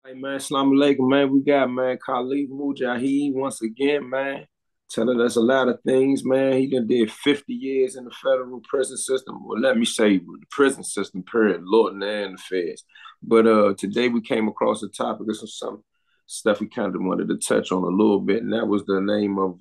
Hey man, Assalamu alaikum, man. We got man Khalid Mujahid once again, man. Telling us a lot of things, man. He done did 50 years in the federal prison system. Well, let me say the prison system, period, Lord and the feds. But today we came across a topic of some stuff we kind of wanted to touch on a little bit, and that was the name of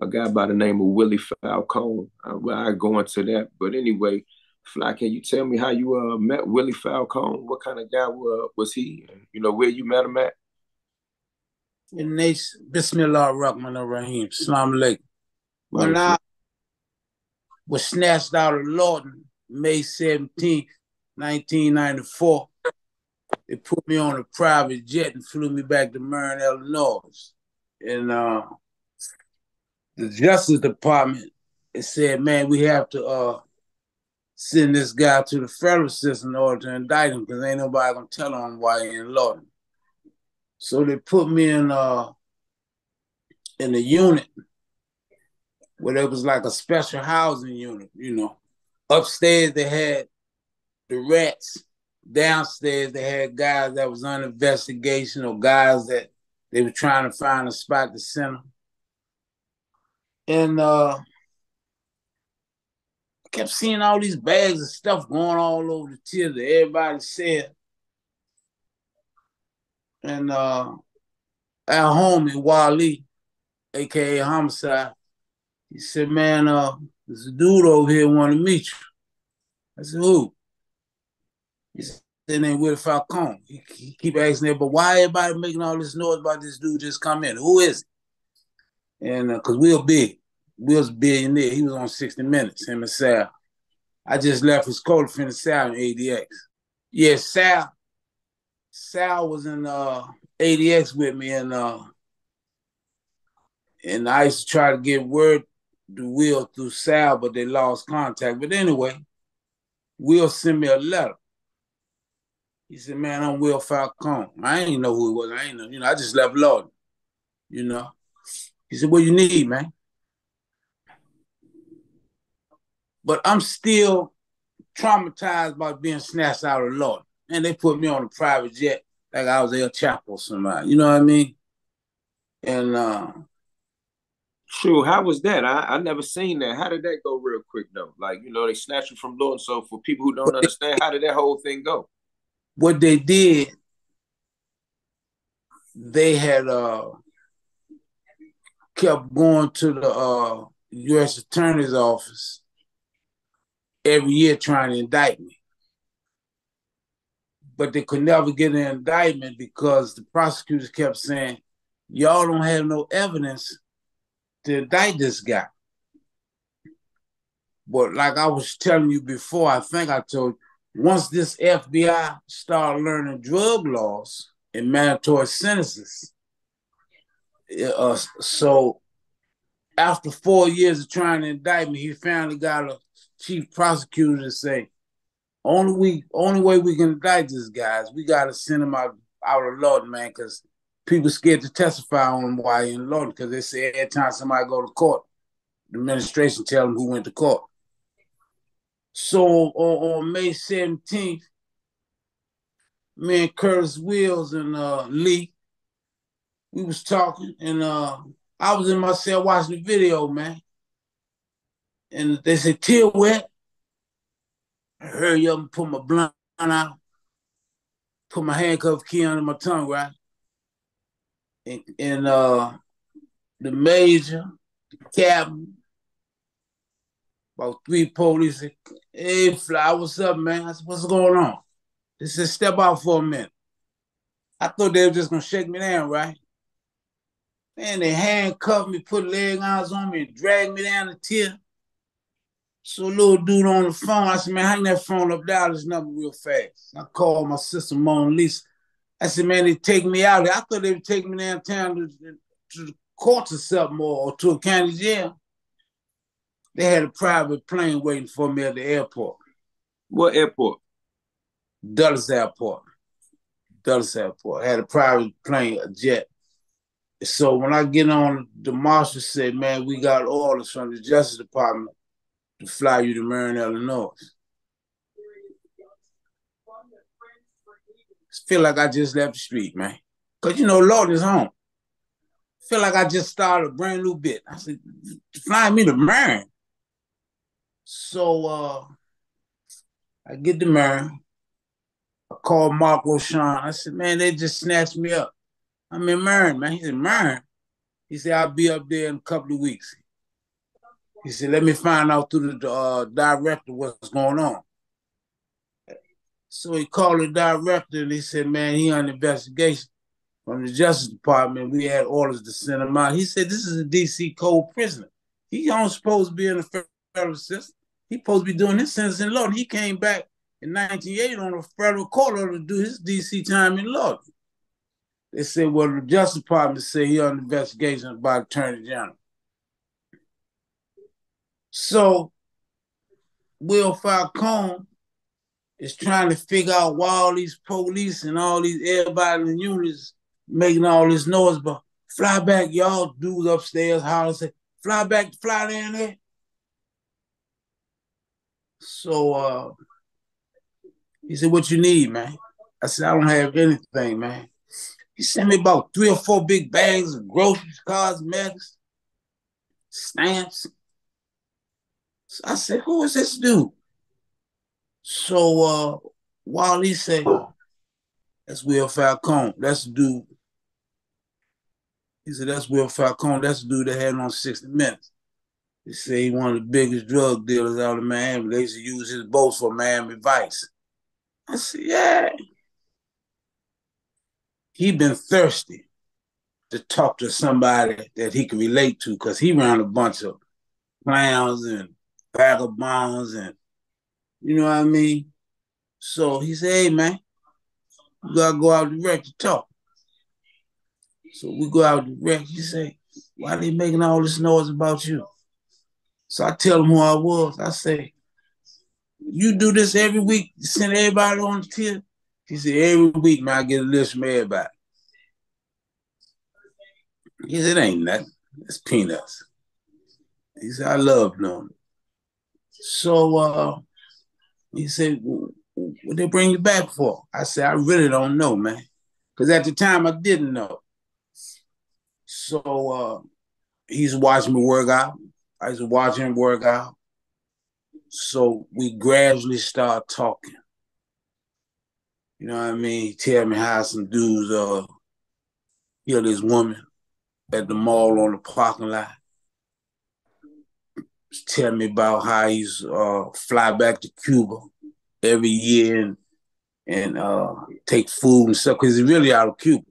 a guy by the name of Willie Falcone. Well, I go into that, but anyway, Fly, can you tell me how you met Willie Falcone? What kind of guy was he? You know, where you met him at? Bismillah ar-Rahman ar-Rahim. Salam alaikum. When I was snatched out of Lawton, May 17th, 1994, they put me on a private jet and flew me back to Marion, Illinois. And the Justice Department, it said, man, we have to send this guy to the federal system in order to indict him because ain't nobody going to tell him why he in Lawton. So they put me in a unit where there was like a special housing unit, Upstairs they had the rats. Downstairs they had guys that was on investigation or guys that they were trying to find a spot to send them. And I kept seeing all these bags of stuff going all over the till that everybody said. And our homie, Wally, aka Homicide, he said, man, there's a dude over here want to meet you. I said, who? He said, his name Will Falcone. He keep asking there, but why everybody making all this noise about this dude just come in? Who is it? And because Will big. Will's a billionaire. He was on 60 Minutes, him and Sal. I just left his co-defendant Sal in ADX. Yeah, Sal was in ADX with me, and I used to try to get word to Will through Sal, but they lost contact. But anyway, Will sent me a letter. He said, man, I'm Will Falcone. I ain't know who he was. I ain't know, I just left Lawton, you know. He said, what you need, man? But I'm still traumatized by being snatched out of Lawton. And they put me on a private jet like I was El Chapo or somebody. You know what I mean? And Sure, how was that? I never seen that. How did that go real quick though? Like, you know, they snatched you from Lord. So for people who don't understand, how did that whole thing go? what they did, they had kept going to the U.S. Attorney's office every year trying to indict me. But they could never get an indictment because the prosecutors kept saying, y'all don't have no evidence to indict this guy. But like I was telling you before, I think I told you, once this FBI started learning drug laws and mandatory sentences, so after 4 years of trying to indict me, he finally got a chief prosecutor to say, only way we can indict this guy is we got to send him out of Lawton, man, because people scared to testify on him while he in Lawton because they say every time somebody go to court, the administration tell them who went to court. So on May 17th, me and Curtis Wills and Lee, we was talking, and I was in my cell watching the video, man. And they said, "Till wet." I hurry up and put my blunt out, put my handcuff key under my tongue, right? And the major, the captain, about 3 police said, hey, Fly, what's up, man? I said, what's going on? They said, step out for a minute. I thought they were just going to shake me down, right? Man, they handcuffed me, put leg irons on me, and dragged me down the tier. So little dude on the phone, I said, man, hang that phone up, dial this number real fast. I called my sister, Mona Lisa. I said, man, they take me out. I thought they would take me downtown to the courts or something, or to a county jail. They had a private plane waiting for me at the airport. What airport? Dulles Airport. Dulles Airport. I had a private plane, a jet. So when I get on, the marshal said, man, we got orders from the Justice Department to fly you to Marion, Illinois. Feel like I just left the street, man. Because, you know, Lord is home. Feel like I just started a brand new bit. I said, flying me to Marion. So I get to Marion. I called Marco Sean. I said, man, they just snatched me up. I'm in Marion, man. He said, Marion? He said, I'll be up there in a couple of weeks. He said, let me find out through the director what's going on. So he called the director and he said, man, he on investigation from the Justice Department. We had orders to send him out. He said, this is a D.C. Code prisoner. He don't supposed to be in the federal system. He supposed to be doing his sentence in law. He came back in 1980 on a federal court order to do his D.C. time in law. They said, well, the Justice Department said he on investigation by Attorney General. So Will Falcone is trying to figure out why all these police and all these everybody in the units making all this noise, but fly back, y'all dudes upstairs holler, say, fly back, fly down there. So he said, what you need, man? I said, I don't have anything, man. He sent me about 3 or 4 big bags of groceries, cosmetics, stamps. So I said, who is this dude? So Wally said, that's Will Falcone. That's the dude. He said, that's Will Falcone. That's the dude that had on 60 Minutes. They say he's one of the biggest drug dealers out of Miami. They used to use his boats for Miami Vice. I said, yeah. He been thirsty to talk to somebody that he could relate to because he ran a bunch of clowns and vagabonds and, you know what I mean? So he said, hey, man, you got to go out direct to talk. So we go out direct. He say, why are they making all this noise about you? So I tell him who I was. I say, you do this every week, send everybody on the tier? He said, every week, man, I get a list from everybody. He said, it ain't nothing. It's peanuts. He said, I love doing it. So he said, what they bring you back for? I said, I really don't know, man. Because at the time, I didn't know. So he's watching me work out. I used to watch him work out. So we gradually start talking. You know what I mean? He tell me how some dudes killed this woman at the mall on the parking lot. He's telling me about how he's fly back to Cuba every year and take food and stuff because he's really out of Cuba.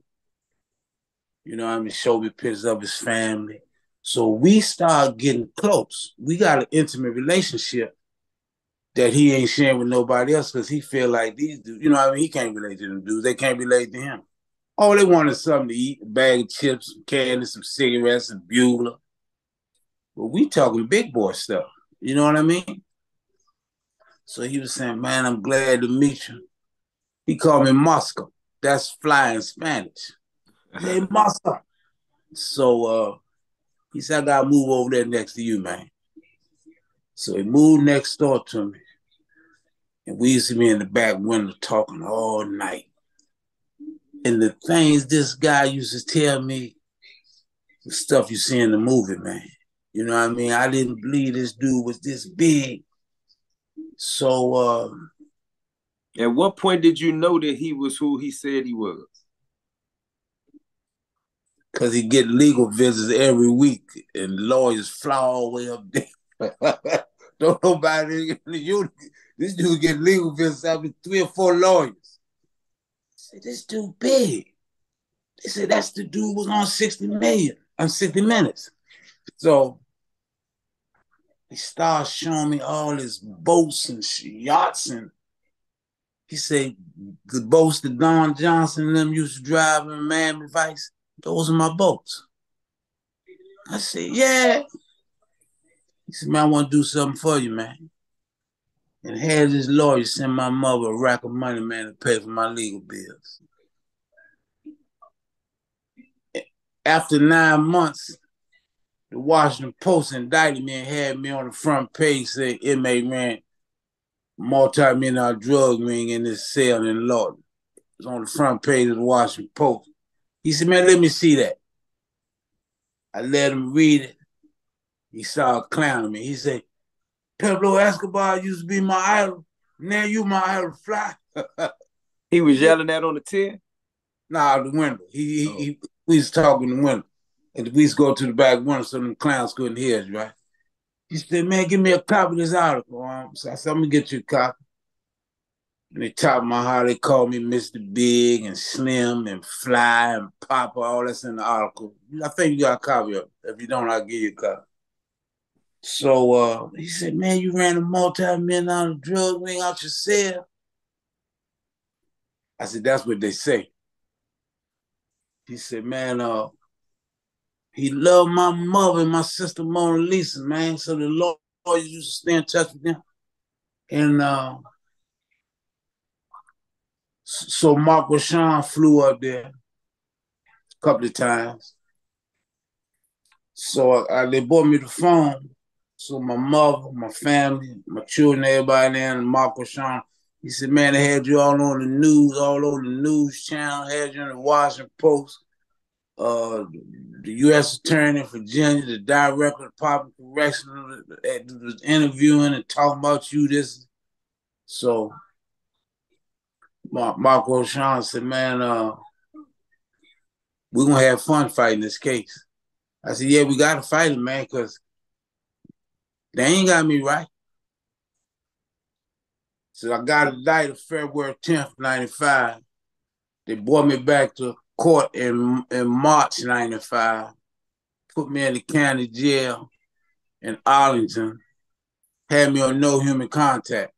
You know what I mean? Show me pictures of his family. So we start getting close. We got an intimate relationship that he ain't sharing with nobody else because he feel like these dudes, you know what I mean? He can't relate to them dudes. They can't relate to him. All they wanted something to eat, a bag of chips, some candy, some cigarettes, and Bugler. But we talking big boy stuff. You know what I mean? So he was saying, man, I'm glad to meet you. He called me Moscow. That's fly in Spanish. Hey, Moscow. So he said, I gotta move over there next to you, man. So he moved next door to me. And we used to be in the back window talking all night. And the things this guy used to tell me, the stuff you see in the movie, man. You know what I mean? I didn't believe this dude was this big. So at what point did you know that he was who he said he was? Because he get legal visits every week and lawyers fly all the way up there. Don't nobody in the unit. This dude get legal visits after 3 or 4 lawyers. I said, this dude big. They said, that's the dude was on 60 Minutes. So he started showing me all his boats and yachts. And he said, the boats that Don Johnson and them used to drive in Miami Vice, those are my boats. I said, yeah. He said, man, I want to do something for you, man. And had his lawyer send my mother a rack of money, man, to pay for my legal bills. After 9 months, the Washington Post indicted me and had me on the front page saying inmate ran multi-million-dollar drug ring in his cell in Lawton. was on the front page of the Washington Post. He said, man, let me see that. I let him read it. He started clowning me. He said, Pablo Escobar used to be my idol. Now you my idol, fly. He was yelling that on the tier? Nah, the window. We was talking the window. And we used to go to the back window so the clowns couldn't hear us, right? He said, man, give me a copy of this article. So I said, I'm going to get you a copy. And they talked about how they called me Mr. Big and Slim and Fly and Papa, all that's in the article. I think you got a copy of it. If you don't, I'll give you a copy. So he said, man, you ran a multi-million-dollar drug ring out your cell. I said, that's what they say. He said, man, he loved my mother and my sister Mona Lisa, man. So the lawyers used to stay in touch with them. And so Mark Rashawn flew up there a couple of times. So they bought me the phone. So my mother, my family, my children, everybody there, and Mark Rashawn, he said, man, they had you all on the news, all over the news channel, had you in the Washington Post. The U.S. Attorney in Virginia, the Director of Public Corrections was interviewing and talking about you. This, so Mark Rashawn said, man, we're going to have fun fighting this case. I said, yeah, we got to fight it, man, because they ain't got me right. So I got indicted February 10th, 95. They brought me back to court in March 95, put me in the county jail in Arlington, had me on no human contact,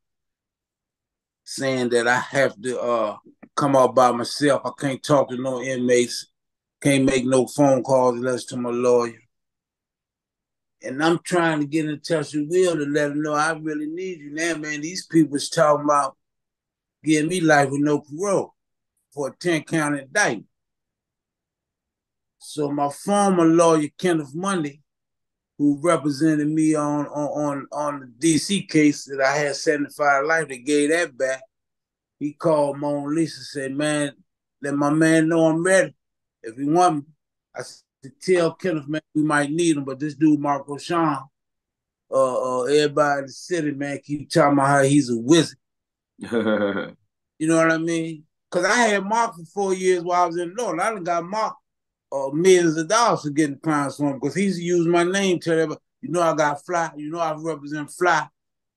saying that I have to come out by myself. I can't talk to no inmates, can't make no phone calls unless to my lawyer. And I'm trying to get in touch with Will to let him know I really need you now, man. These people's talking about giving me life with no parole for a 10-count indictment. So my former lawyer, Kenneth Mundy, who represented me on the DC case that I had 75 life, they gave that back. He called Mona Lisa and said, man, let my man know I'm ready. If he want me, I said, tell Kenneth, man, we might need him, but this dude, Mark Rashawn, everybody in the city, man, keep talking about how he's a wizard. You know what I mean? Because I had Mark for 4 years while I was in law, and I done got Mark millions of dollars for getting crimes for him because he's used my name to everybody. You know I got Fly. You know I represent Fly.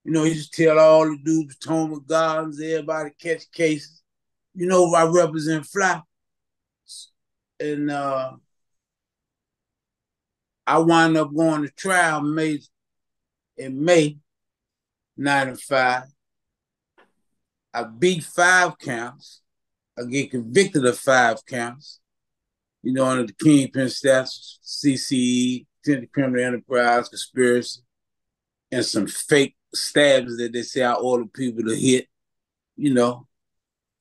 You know, he just tell all the dudes, Potomac Gardens, everybody catch cases. You know I represent Fly. And I wound up going to trial in May 95. I beat 5 counts. I get convicted of 5 counts. You know, under the Kingpin statute, CCE, attempted criminal enterprise, conspiracy, and some fake stabs that they say I order people to hit. You know,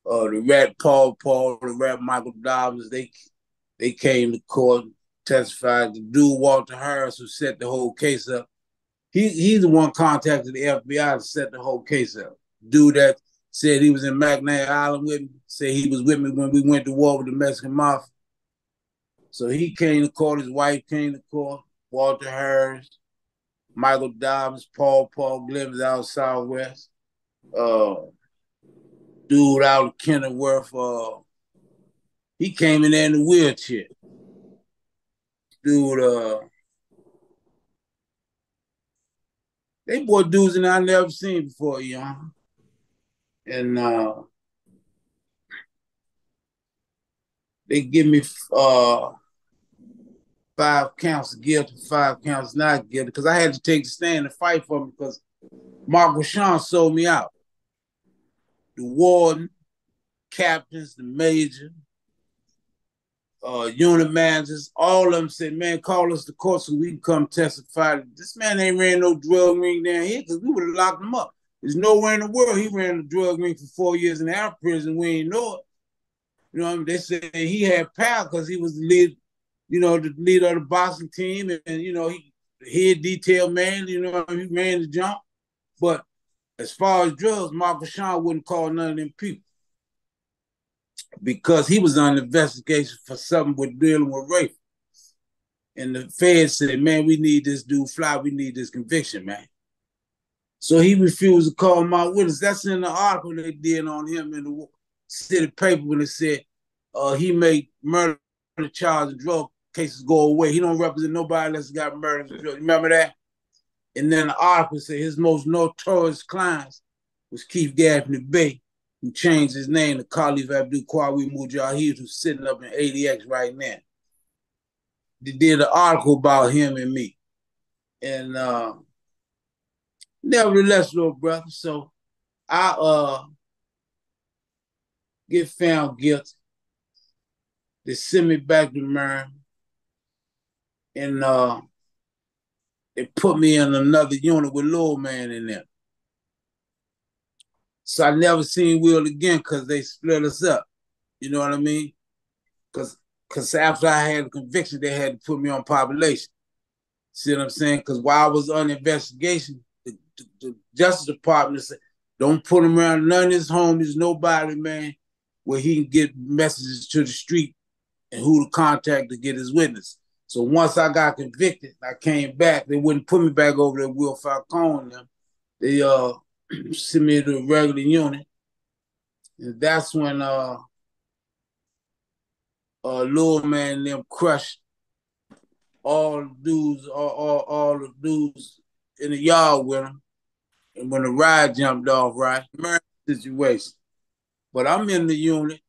the rat Paul, the rat Michael Dobbs, they came to court, testified. The dude Walter Harris, who set the whole case up, he's the one contacted the FBI to set the whole case up. Dude that said he was in McNair Island with me, said he was with me when we went to war with the Mexican Mafia. So he came to court, his wife came to court, Walter Harris, Michael Dobbs, Paul Glims out Southwest, dude out of Kenilworth, he came in there in the wheelchair. Dude, they brought dudes in I never seen before, you know. And they give me 5 counts guilty, 5 counts not guilty, because I had to take the stand and fight for him because Mark Rashawn sold me out. The warden, captains, the major, unit managers, all of them said, man, call us to court so we can come testify. This man ain't ran no drug ring down here because we would have locked him up. There's nowhere in the world he ran a drug ring for 4 years in our prison. We ain't know it. You know what I mean? They said he had power because he was the lead, you know, the leader of the boxing team, and you know, he head detail man, you know, he ran the jump. But as far as drugs, Mark Rashawn wouldn't call none of them people. because he was on investigation for something with dealing with rape. And the Fed said, man, we need this dude fly. We need this conviction, man. So he refused to call my witness. That's in the article they did on him in the city paper when it said he made murder charge and drug cases go away. He don't represent nobody that's got murder. Remember that? And then the article said his most notorious clients was Keith Gaffney Bay, who changed his name to Khalif Abdul Qawi Mujahid, who's sitting up in ADX right now. They did an article about him and me. And nevertheless, little brother, so I get found guilty. They send me back to Marion, and they put me in another unit with Lil Man in there. So I never seen Will again because they split us up. You know what I mean? Because after I had a conviction, they had to put me on population. See what I'm saying? Because while I was on investigation, the Justice Department said, don't put him around none of his homies, nobody, man, where he can get messages to the street and who to contact to get his witness. So once I got convicted, I came back. They wouldn't put me back over there with Will Falcone and them. They sent me to a regular unit. And that's when Lil Man and them crushed all the dudes, all the dudes in the yard with him. And when the ride jumped off, right, situation. But I'm in the unit.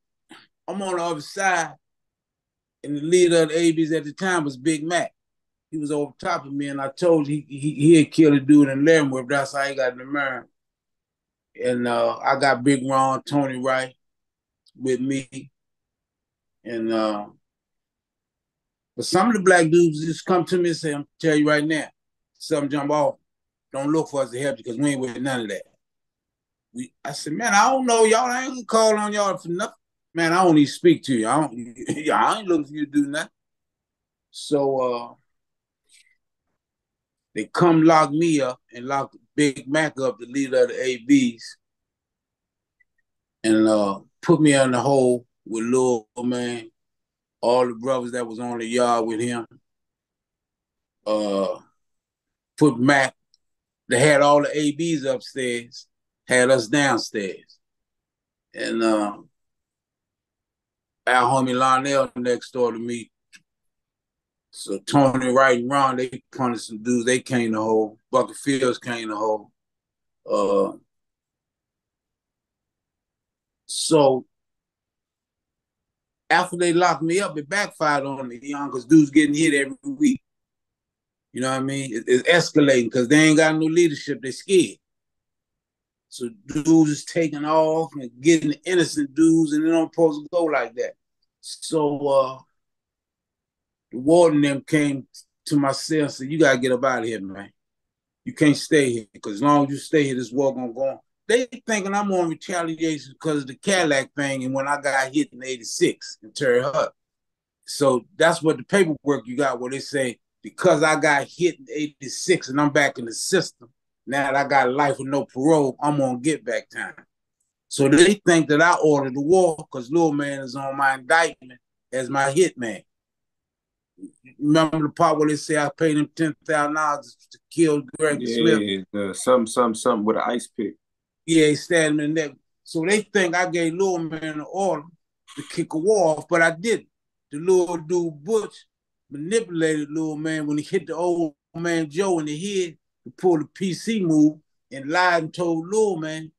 I'm on the other side. And the leader of the ABs at the time was Big Mac. He was over top of me, and I told you he had killed a dude in Leavenworth. That's how he got in the Marion. And I got Big Ron, Tony Wright with me. And but some of the black dudes just come to me and say, I'm tell you right now, something jump off. Don't look for us to help you because we ain't with none of that. I said, man, I don't know y'all. I ain't gonna call on y'all for nothing. Man, I don't even speak to you. I ain't looking for you to do nothing. So they come lock me up and lock Big Mac up, the leader of the ABs, and put me in the hole with Lil Man, all the brothers that was on the yard with him. Put Mac, they had all the ABs upstairs, had us downstairs. And our homie Lionel next door to me. So Tony Wright and Ron, they punished some dudes. They came to hold. Bucket Fields came to hold. So after they locked me up, it backfired on me, because dudes getting hit every week. You know what I mean? It's escalating because they ain't got no leadership. They're scared. So dudes is taking off and getting innocent dudes, and they don't supposed to go like that. So the warden them came to my cell and said, you got to get up out of here, man. You can't stay here because as long as you stay here, this war going to go on. They thinking I'm on retaliation because of the Cadillac thing and when I got hit in 86 in Terre Haute. So that's what the paperwork you got where they say, because I got hit in 86 and I'm back in the system, now that I got life with no parole, I'm on get back time. So they think that I ordered the war because Lil Man is on my indictment as my hit man. Remember the part where they say I paid him $10,000 to kill Greg Smith? Yeah, something with an ice pick. Yeah, he's standing in there. So they think I gave Lil Man an order to kick a war off, but I didn't. The little dude Butch manipulated Lil Man when he hit the old man Joe in the head to pull the PC move and lied and told Lil Man,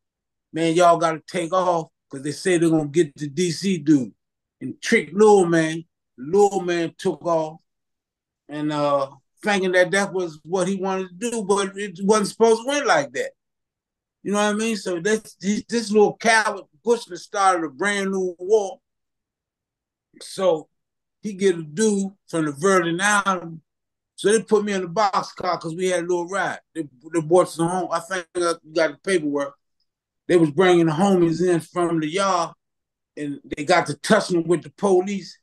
y'all got to take off because they say they're going to get the DC dude and trick Lil Man. Lil Man took off and thinking that was what he wanted to do, but it wasn't supposed to win like that. You know what I mean? So this little coward Bushman started a brand new war. So he get a dude from the Virgin Islands. So they put me in the boxcar because we had a little ride. They brought us home. I think I got the paperwork. They was bringing the homies in from the yard, and they got to touching with the police.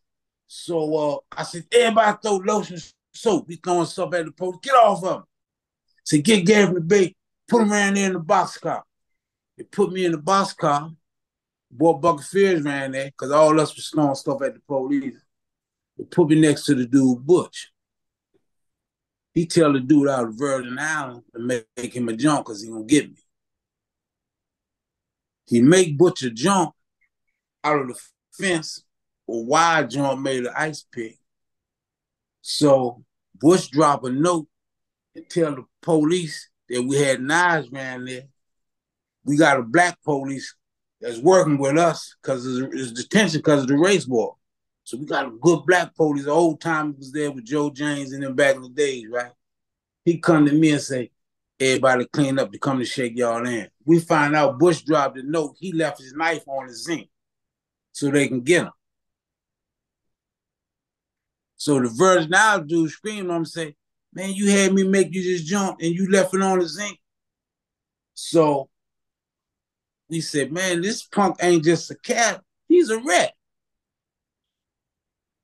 So I said, everybody throw lotion soap. We throwing stuff at the police. Get off of them. So get Gavin the Bay, put him around there in the boxcar. They put me in the boxcar, Boy Bucket Fears ran there because all of us was throwing stuff at the police. They put me next to the dude Butch. He tell the dude out of Virgin Island to make him a jump because he gonna get me. He make Butch a jump out of the fence, a wide jump made of ice pick. So Butch drop a note and tell the police that we had knives around there. We got a black police that's working with us because it's detention because of the race war. So we got a good black police. The old time was there with Joe James and them back in the days, right? He come to me and say, everybody clean up to come to shake y'all in. We find out Bush dropped a note. He left his knife on the zinc so they can get him. So the Virgin Isles dude screamed on him and say, man, you had me make you just jump and you left it on the zinc. So we said, man, this punk ain't just a cat. He's a rat.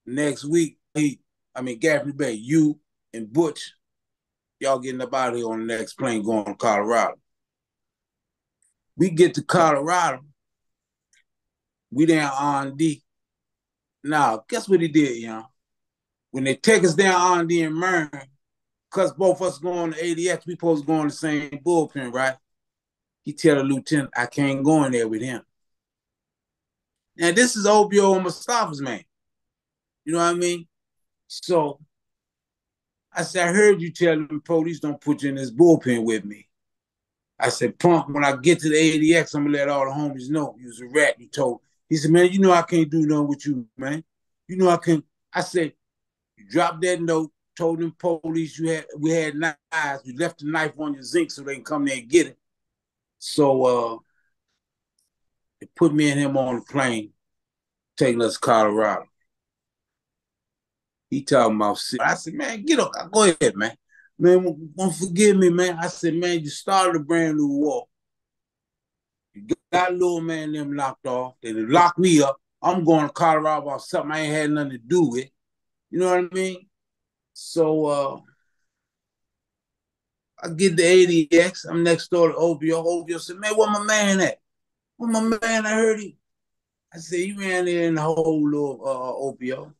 Next week, Gaffney Bay, you and Butch, y'all getting up out of here on the next plane going to Colorado. We get to Colorado. We down R&D. Now, guess what he did, y'all? When they take us down R&D and Marion, because both of us going to ADX, we supposed to go in the same bullpen, right? He tell the lieutenant, I can't go in there with him. Now, this is Obio and Mustafa's man. You know what I mean? So I said, I heard you tell them police don't put you in this bullpen with me. I said, punk, when I get to the ADX, I'm gonna let all the homies know you was a rat, you told. He said, man, you know I can't do nothing with you, man. You know I can't. I said, you dropped that note, told them police we had knives, you left the knife on your zinc so they can come there and get it. So they put me and him on the plane, taking us to Colorado. He talking about shit. I said, man, get up. Go ahead, man. Man, don't forgive me, man. I said, man, you started a brand new war. You got little man them locked off. They locked me up. I'm going to Colorado about something I ain't had nothing to do with. You know what I mean? So I get the ADX. I'm next door to Obio. Obio said, man, where my man at? Where my man? I heard him. I said, he ran there in the whole little Obio.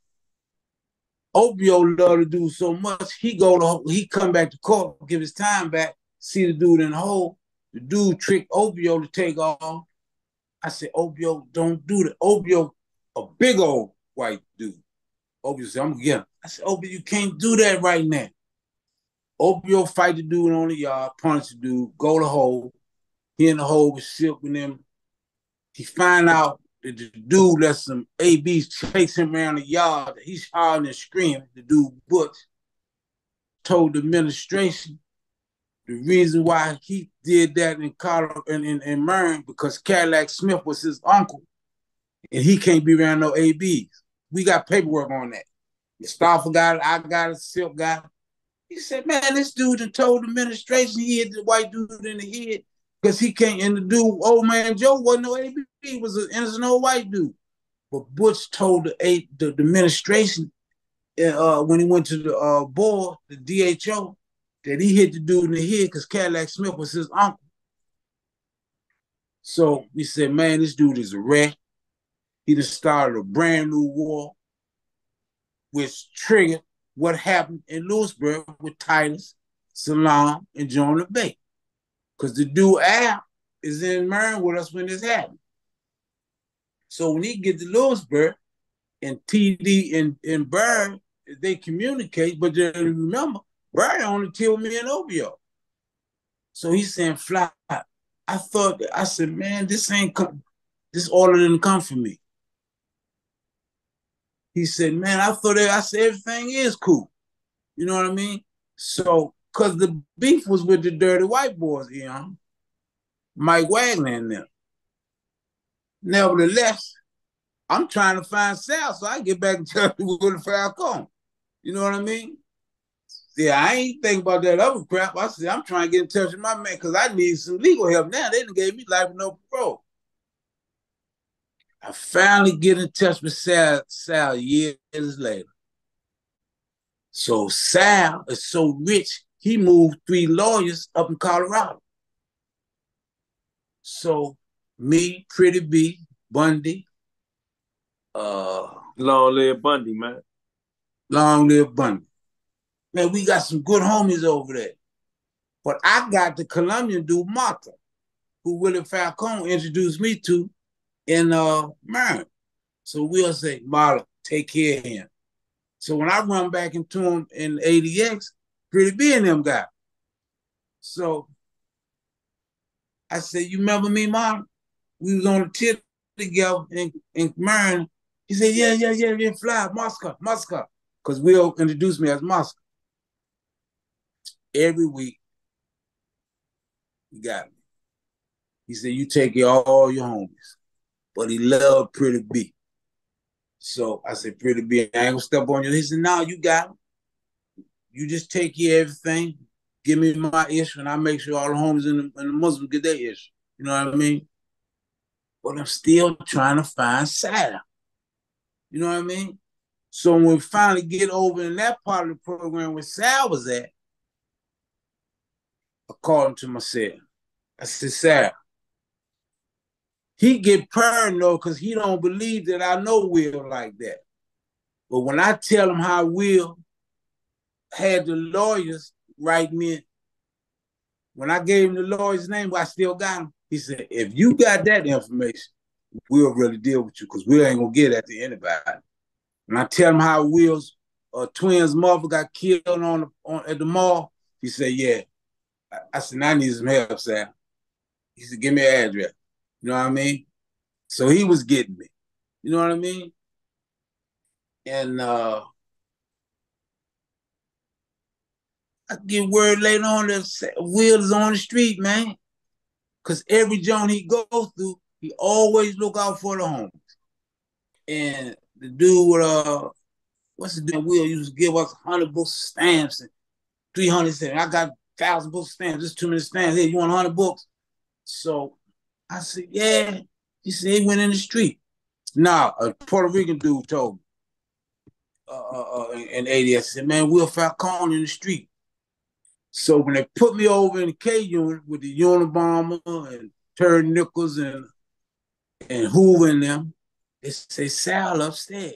Obio love the dude so much, he come back to court, give his time back, see the dude in the hole. The dude tricked Obio to take off. I said, Obio, don't do that. Obio, a big old white dude. Obio said, I'm gonna get him. I said, Obio, you can't do that right now. Obio fight the dude on the yard, punch the dude, go to the hole. He in the hole with Silk and them. He find out that the dude let some ABs chase him around the yard. He's hollering and screaming. The dude Butch told the administration the reason why he did that in Colorado in Marion because Cadillac Smith was his uncle, and he can't be around no ABs. We got paperwork on that. Mustafa got it. I got it. Silk got it. He said, man, this dude told the administration he hit the white dude in the head because he can't. And the dude, old man Joe, wasn't no AB. He was an innocent old white dude. But Butch told the administration when he went to the board, the DHO, that he hit the dude in the head because Cadillac Smith was his uncle. So we said, man, this dude is a rat. He just started a brand new war, which triggered what happened in Lewisburg with Titus, Salam, and Jonah Bay. Because the dude Al is in Marion with us when this happened. So when he get to Lewisburg and TD and Bird, they communicate, but they remember, Bird only killed me and Obio. So he's saying, fly. I said, man, this order didn't come from me. He said, man, I said, everything is cool. You know what I mean? So, because the beef was with the dirty white boys, you know, Mike Wagner and them. Nevertheless, I'm trying to find Sal so I get back in touch with Falcone. You know what I mean? Yeah, I ain't thinking about that other crap. I said, I'm trying to get in touch with my man because I need some legal help now. They done gave me life with no parole. I finally get in touch with Sal years later. So Sal is so rich, he moved 3 lawyers up in Colorado. So me, Pretty B, Bundy, Long live Bundy, man. long live Bundy. Man, we got some good homies over there. But I got the Colombian dude, Martha, who Will and Falcone introduced me to in Marion. So we'll say, Marta, take care of him. So when I run back into him in ADX, Pretty B and them guys. So I said, you remember me, Mom? We was on the tip together in Marion. He said, yeah, fly, Moscow. Because Will introduced me as Moscow. Every week, he got me. He said, you take care of all your homies. But he loved Pretty B. So I said, Pretty B, I ain't gonna step on you. He said, no, you got him. You just take care of everything. Give me my issue, and I make sure all the homies and the Muslims get their issue. You know what I mean? But I'm still trying to find Sal. You know what I mean? So when we finally get over in that part of the program where Sal was at, I called him to myself. I said, Sal, he get paranoid because he don't believe that I know Will like that. But when I tell him how Will had the lawyers write me, when I gave him the lawyer's name, I still got him. He said, if you got that information, we'll really deal with you because Will ain't going to get that to anybody. And I tell him how Will's twins' mother got killed at the mall. He said, yeah. I said, I need some help, Sam. He said, give me an address. You know what I mean? So he was getting me. You know what I mean? And I get word later on that Will is on the street, man. Because every joint he goes through, he always look out for the homies. And the dude with, what's the dude? Will used to give us 100 books of stamps and 300 stamps. I got 1,000 books of stamps. There's too many stamps. Hey, you want 100 books? So I said, yeah. He said he went in the street. Nah, a Puerto Rican dude told me in ADX, said, man, Will Falcone in the street. So when they put me over in the K unit with the Unabomber and Terry Nichols and Hoover and them, they say Sal upstairs.